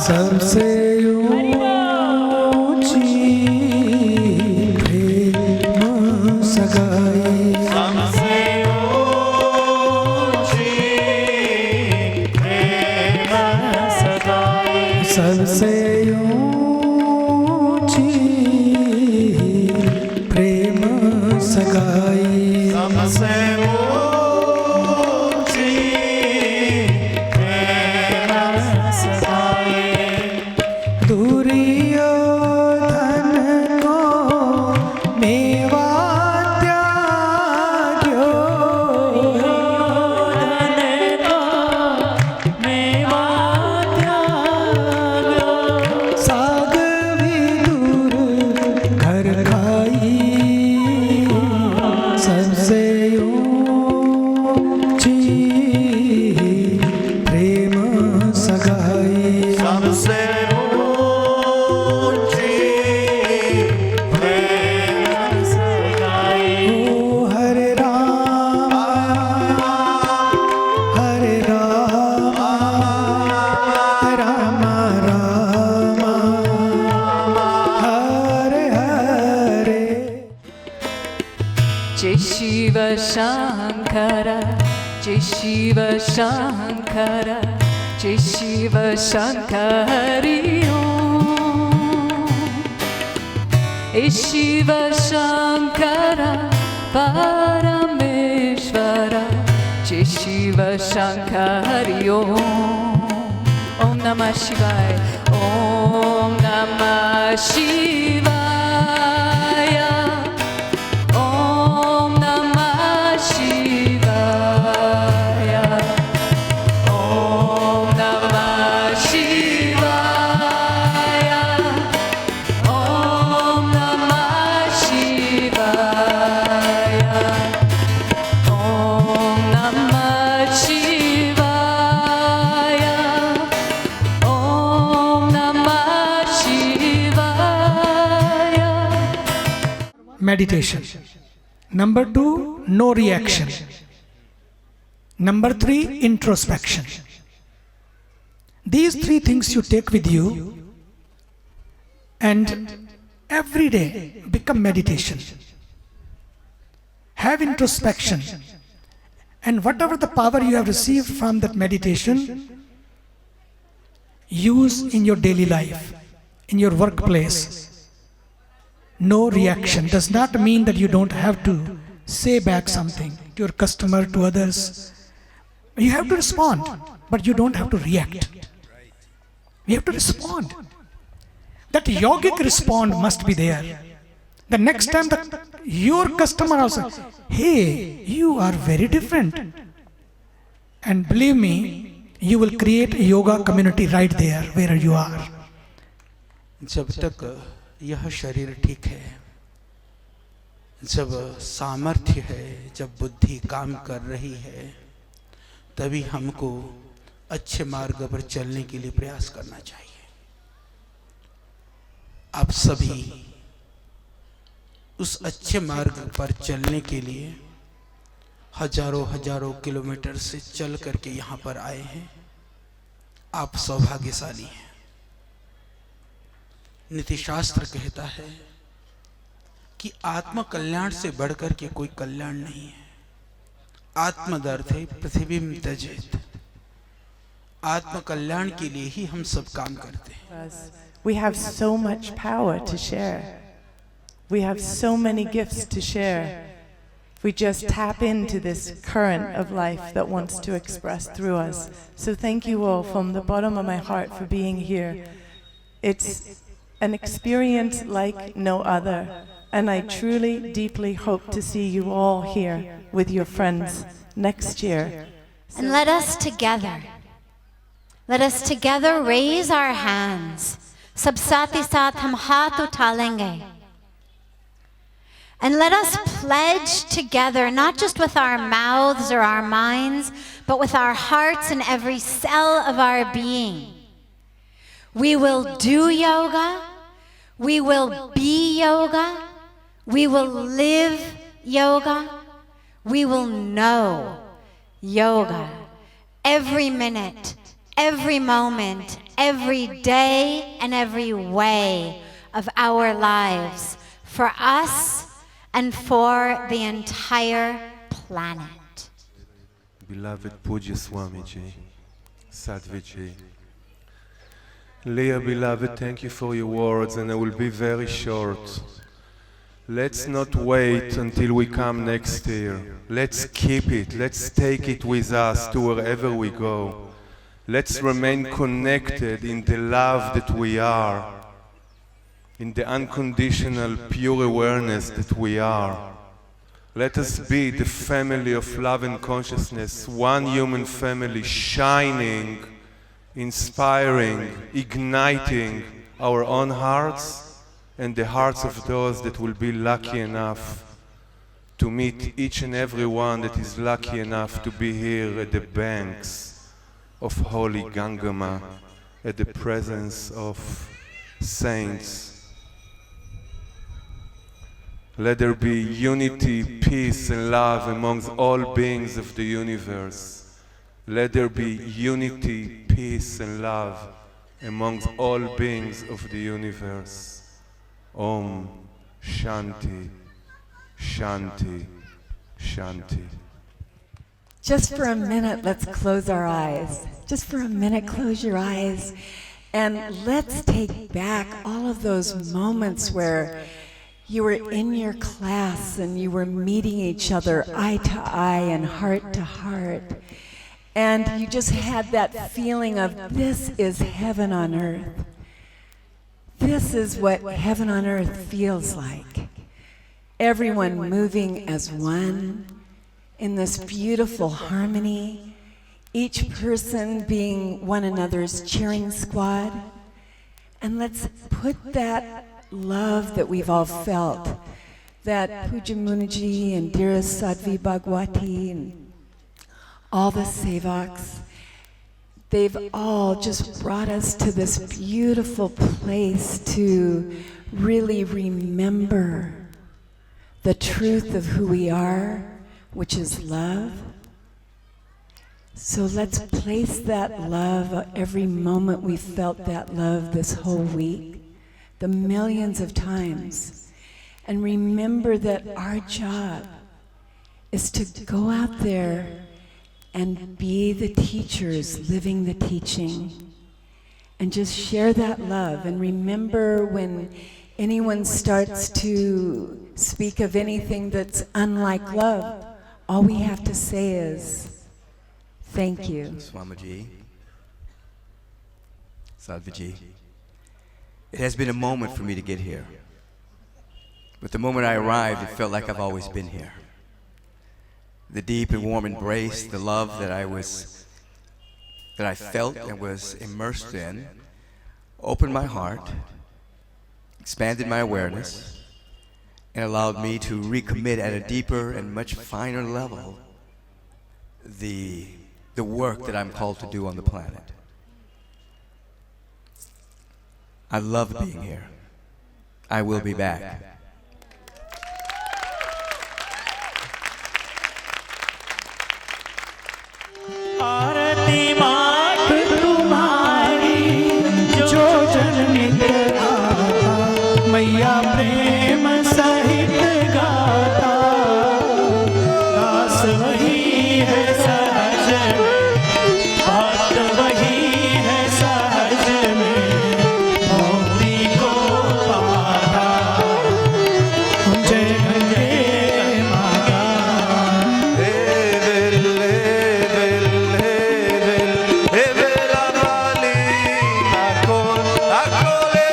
सबसे ऊंची प्रेम सगाई, सबसे ऊंची प्रेम सगाई, सबसे ऊंची प्रेम सगाई, सबसे Shankara, Jai Shiva Shankara, Jai Shiva Shankari Om. Shiva Shankara Parameshvara, Jai Shiva Shankari Om. Om Namah Shivaya, Om Namah Shivaya. Meditation. Number 2, no reaction. Number 3, introspection. These 3 things you take with you and every day become meditation. Have introspection, and whatever the power you have received from that meditation, use in your daily life, in your workplace. No reaction does not mean that you don't have to say back something to your customer, to others. You have to respond, but you don't have to react. You have to respond. That yogic respond must be there. The next time your customer also, hey, you are very different. And believe me, you will create a yoga community right there where you are. जब तक यह शरीर ठीक है, जब सामर्थ्य है, जब बुद्धि काम कर रही है, तभी हमको अच्छे मार्ग पर चलने के लिए प्रयास करना चाहिए। आप सभी उस अच्छे मार्ग पर चलने के लिए हजारों किलोमीटर से चल करके यहाँ पर आए हैं। आप सौभाग्यशाली हैं। नीति शास्त्र कहता है कि आत्म कल्याण से बढ़कर के कोई कल्याण नहीं है। आत्मदर्थे पृथ्वी में त्यजेत। आत्म कल्याण के लिए ही हम सब काम करते हैं। We have so much power to share. We have so many gifts to share. We just tap into this current of life that wants to express through us. So thank you all from the bottom of my heart for being here. It's an experience like no other, and I truly, deeply hope to see you all here with your friends next year. And let us together raise our hands. Sab saath hi saath hum haath utha lenge. And let us pledge together, not just with our mouths or our minds, but with our hearts and every cell of our being. We will do yoga, we will be yoga, we will live yoga, we will know yoga every minute, every moment, every day and every way of our lives for us and for the entire planet. Beloved Pujya Swamiji, Sadhviji, Leah, beloved, thank you for your words, and I will be very short. Let's not wait until we come next year. Let's keep it. Let's take it with us to wherever we go. Let's remain connected in the love that we are, in the unconditional pure awareness that we are. Let us be the family of love and consciousness, one human family, shining, inspiring, igniting our own hearts and the hearts of those that will be lucky enough to meet each and every one that is lucky enough to be here at the banks of holy Ganga, at the presence of saints. Let there be unity, peace and love amongst all beings of the universe. Let there be unity, peace and love amongst all beings of the universe. Om Shanti, Shanti, Shanti. Just for a minute, let's close our eyes. Just for a minute, close your eyes. And let's take back all of those moments where you were in your class and you were meeting each other eye to eye and heart to heart. And you just had that feeling of, this is heaven on earth. This is what heaven on earth feels like. Everyone moving as one in this beautiful harmony, each person being one another's cheering squad. And let's put that love that we've all felt, that Pujya Muniji and dearest Sadhvi Bhagawati and all the sevaks, they've all just brought us to this beautiful place to really remember the truth of who we are, which is love. So let's place that love, every moment we felt that love this whole week, the millions of times, and remember that our job is to go out there and be the teachers living the teaching, and just share that love. And remember, when anyone starts to speak of anything that's unlike love, all we have to say is, thank you. Swamiji, Sadhviji, it has been a moment for me to get here. But the moment I arrived, it felt like I've always been here. The deep and warm embrace, the love that I felt and was immersed in, opened my heart, expanded my awareness, and allowed me to recommit at a deeper and much finer level the work that I'm called to do on the planet. I love being here. I will be back. आरती मात तुम्हारी जो जन नित आता मैया प्रेम सहित गाता दास वही है सहज में भक्त वही है सहज में भक्ति को पाता जय जय माता Akole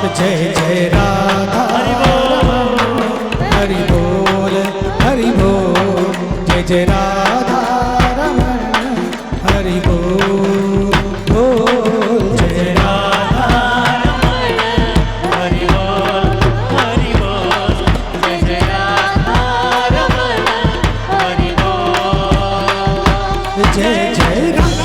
जय जय राधा रमण हरि बोल जय जय राधा रमण हरि बोल जय राधा रमण हरि बोल जय जय राधा रमण हरि बोल जय जय Radha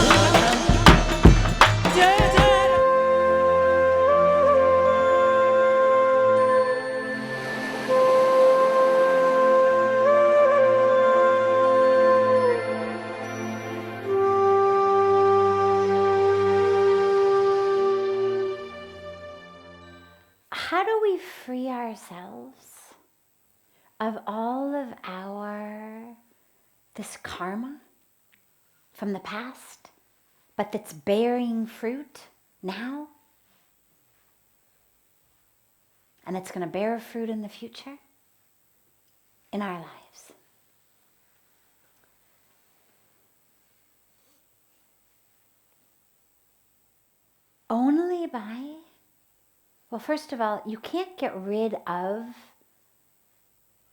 How do we free ourselves of all of this karma from the past, but that's bearing fruit now? And it's going to bear fruit in the future, in our lives. Only by, well, first of all, you can't get rid of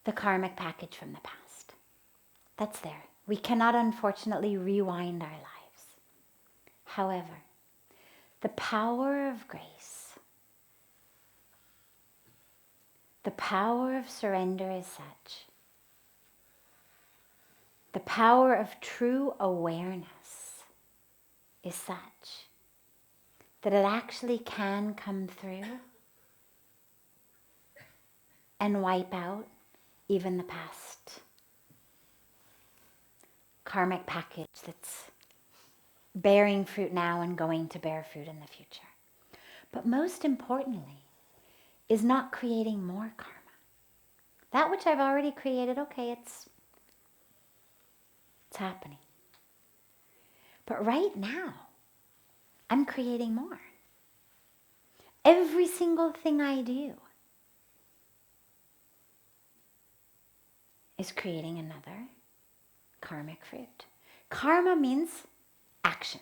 the karmic package from the past. That's there. We cannot, unfortunately, rewind our lives. However, the power of grace, the power of surrender is such, the power of true awareness is such that it actually can come through and wipe out even the past karmic package that's bearing fruit now and going to bear fruit in the future. But most importantly, is not creating more karma. That which I've already created, okay, it's happening. But right now, I'm creating more. Every single thing I do is creating another karmic fruit. Karma means action.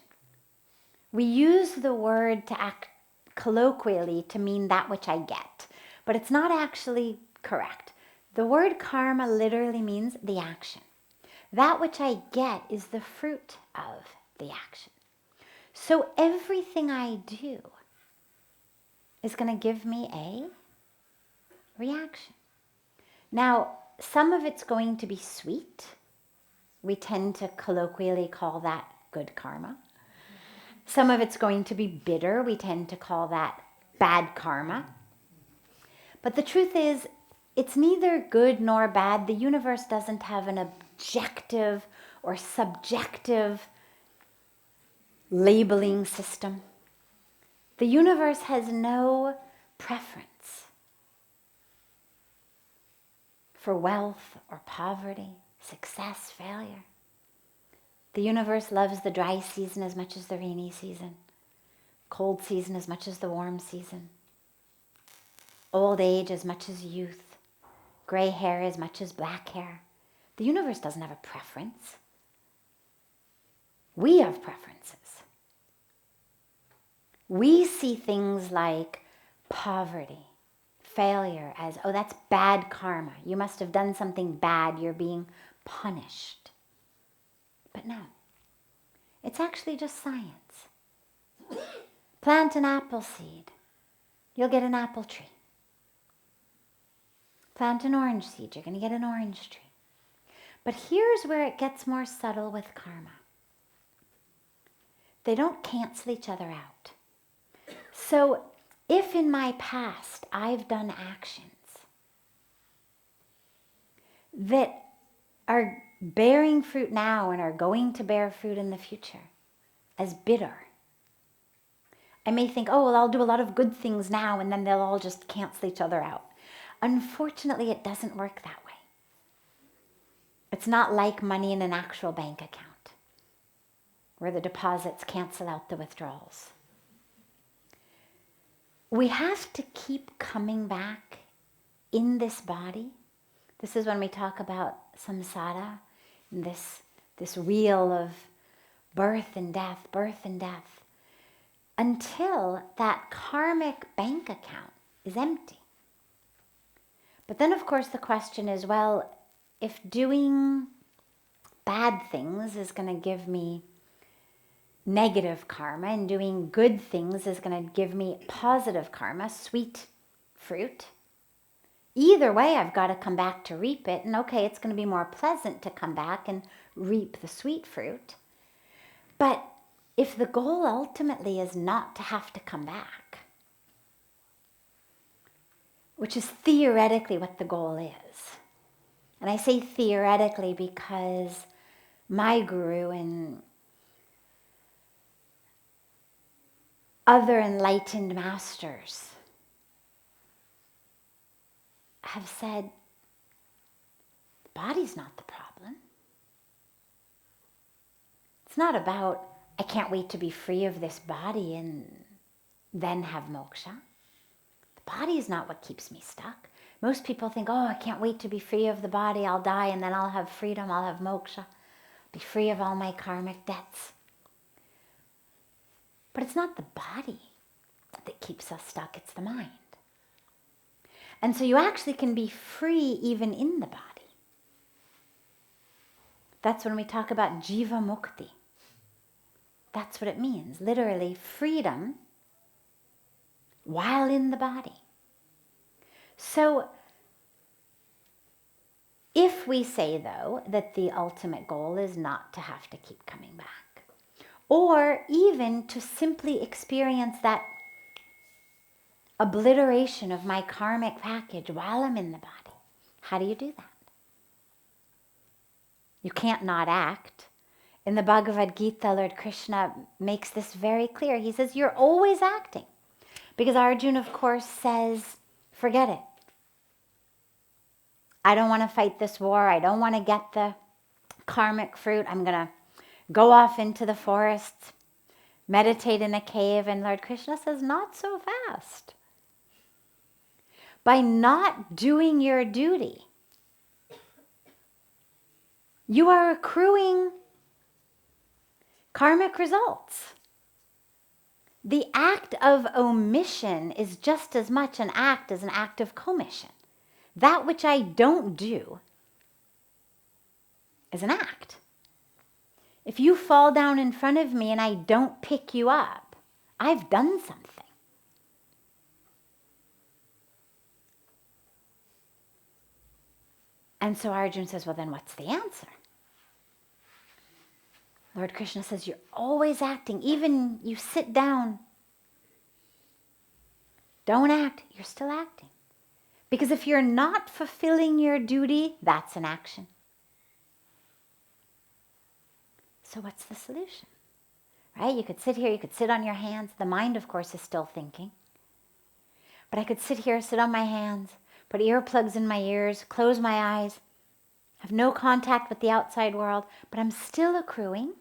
We use the word to act colloquially to mean that which I get, but it's not actually correct. The word karma literally means the action. That which I get is the fruit of the action. So everything I do is going to give me a reaction. Now, some of it's going to be sweet. We tend to colloquially call that good karma. Some of it's going to be bitter. We tend to call that bad karma. But the truth is, it's neither good nor bad. The universe doesn't have an objective or subjective labeling system. The universe has no preference for wealth or poverty, success, failure. The universe loves the dry season as much as the rainy season, cold season as much as the warm season, old age as much as youth, gray hair as much as black hair. The universe doesn't have a preference. We have preferences. We see things like poverty, failure as, oh, that's bad karma. You must have done something bad. You're being punished. But no, it's actually just science. Plant an apple seed, you'll get an apple tree. Plant an orange seed, you're going to get an orange tree. But here's where it gets more subtle with karma. They don't cancel each other out. So if in my past I've done actions that are bearing fruit now and are going to bear fruit in the future as bitter, I may think, oh, well, I'll do a lot of good things now and then they'll all just cancel each other out. Unfortunately, it doesn't work that way. It's not like money in an actual bank account where the deposits cancel out the withdrawals. We have to keep coming back in this body. This is when we talk about samsara, this wheel of birth and death, until that karmic bank account is empty. But then, of course, the question is, well, if doing bad things is going to give me negative karma and doing good things is going to give me positive karma, sweet fruit, either way, I've got to come back to reap it. And okay, it's going to be more pleasant to come back and reap the sweet fruit. But if the goal ultimately is not to have to come back, which is theoretically what the goal is. And I say theoretically because my guru and other enlightened masters have said, the body's not the problem. It's not about, I can't wait to be free of this body and then have moksha. The body is not what keeps me stuck. Most people think, oh, I can't wait to be free of the body. I'll die and then I'll have freedom. I'll have moksha. Be free of all my karmic debts. But it's not the body that keeps us stuck. It's the mind. And so you actually can be free even in the body. That's when we talk about jiva mukti. That's what it means. Literally freedom while in the body. So if we say, though, that the ultimate goal is not to have to keep coming back, or even to simply experience that obliteration of my karmic package while I'm in the body, how do you do that? You can't not act. In the Bhagavad Gita, Lord Krishna makes this very clear. He says, you're always acting. Because Arjuna, of course, says, forget it. I don't want to fight this war. I don't want to get the karmic fruit. I'm going to go off into the forest, meditate in a cave. And Lord Krishna says, not so fast. By not doing your duty, you are accruing karmic results. The act of omission is just as much an act as an act of commission. That which I don't do is an act. If you fall down in front of me and I don't pick you up, I've done something. And so Arjuna says, well, then what's the answer? Lord Krishna says, you're always acting. Even you sit down, don't act, you're still acting. Because if you're not fulfilling your duty, that's an action. So what's the solution? Right? You could sit here, you could sit on your hands. The mind, of course, is still thinking. But I could sit here, sit on my hands, put earplugs in my ears, close my eyes, have no contact with the outside world, but I'm still accruing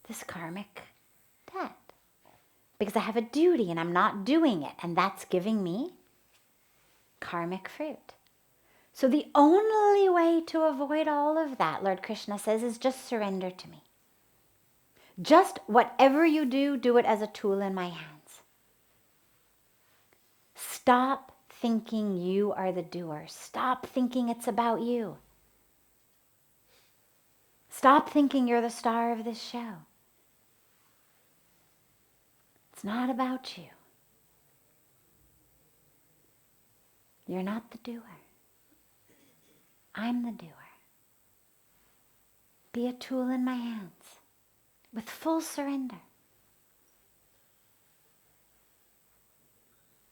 this karmic debt. Because I have a duty and I'm not doing it, and that's giving me karmic fruit. So the only way to avoid all of that, Lord Krishna says, is just surrender to me. Just whatever you do, do it as a tool in my hands. Stop thinking you are the doer. Stop thinking it's about you. Stop thinking you're the star of this show. It's not about you. You're not the doer. I'm the doer. Be a tool in my hands with full surrender.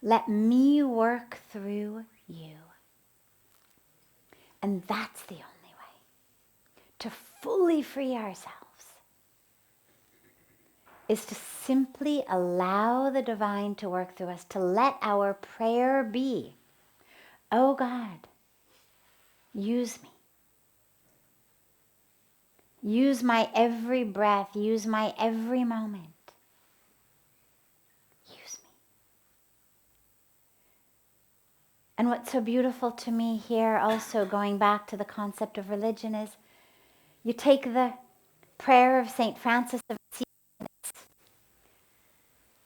Let me work through you. And that's the only way to fully free ourselves, is to simply allow the divine to work through us, to let our prayer be, oh God, use me. Use my every breath, use my every moment. Use me. And what's so beautiful to me here, also going back to the concept of religion, is you take the prayer of St. Francis of Assisi.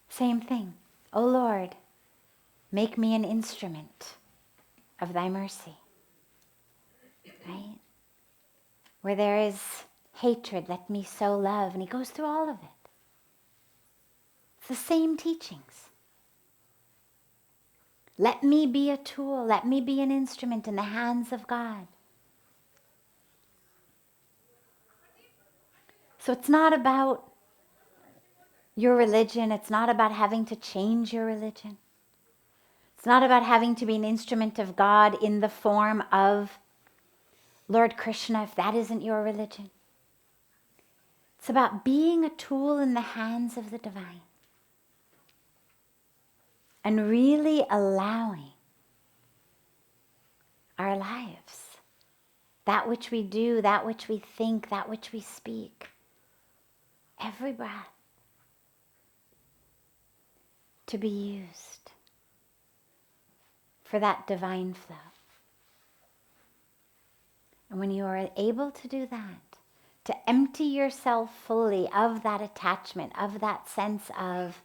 Same thing. O Lord, make me an instrument of thy mercy. Right? Where there is hatred, let me sow love. And he goes through all of it. It's the same teachings. Let me be a tool. Let me be an instrument in the hands of God. So it's not about your religion. It's not about having to change your religion. It's not about having to be an instrument of God in the form of Lord Krishna, if that isn't your religion. It's about being a tool in the hands of the divine. And really allowing our lives, that which we do, that which we think, that which we speak, every breath, to be used for that divine flow. And when you are able to do that, to empty yourself fully of that attachment, of that sense of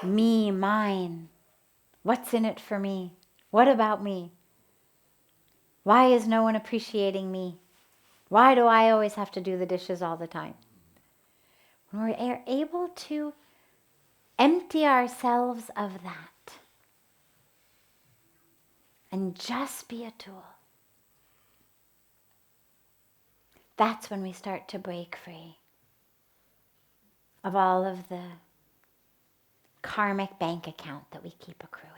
me, mine, what's in it for me? What about me? Why is no one appreciating me? Why do I always have to do the dishes all the time? When we're able to empty ourselves of that and just be a tool, that's when we start to break free of all of the karmic bank account that we keep accruing.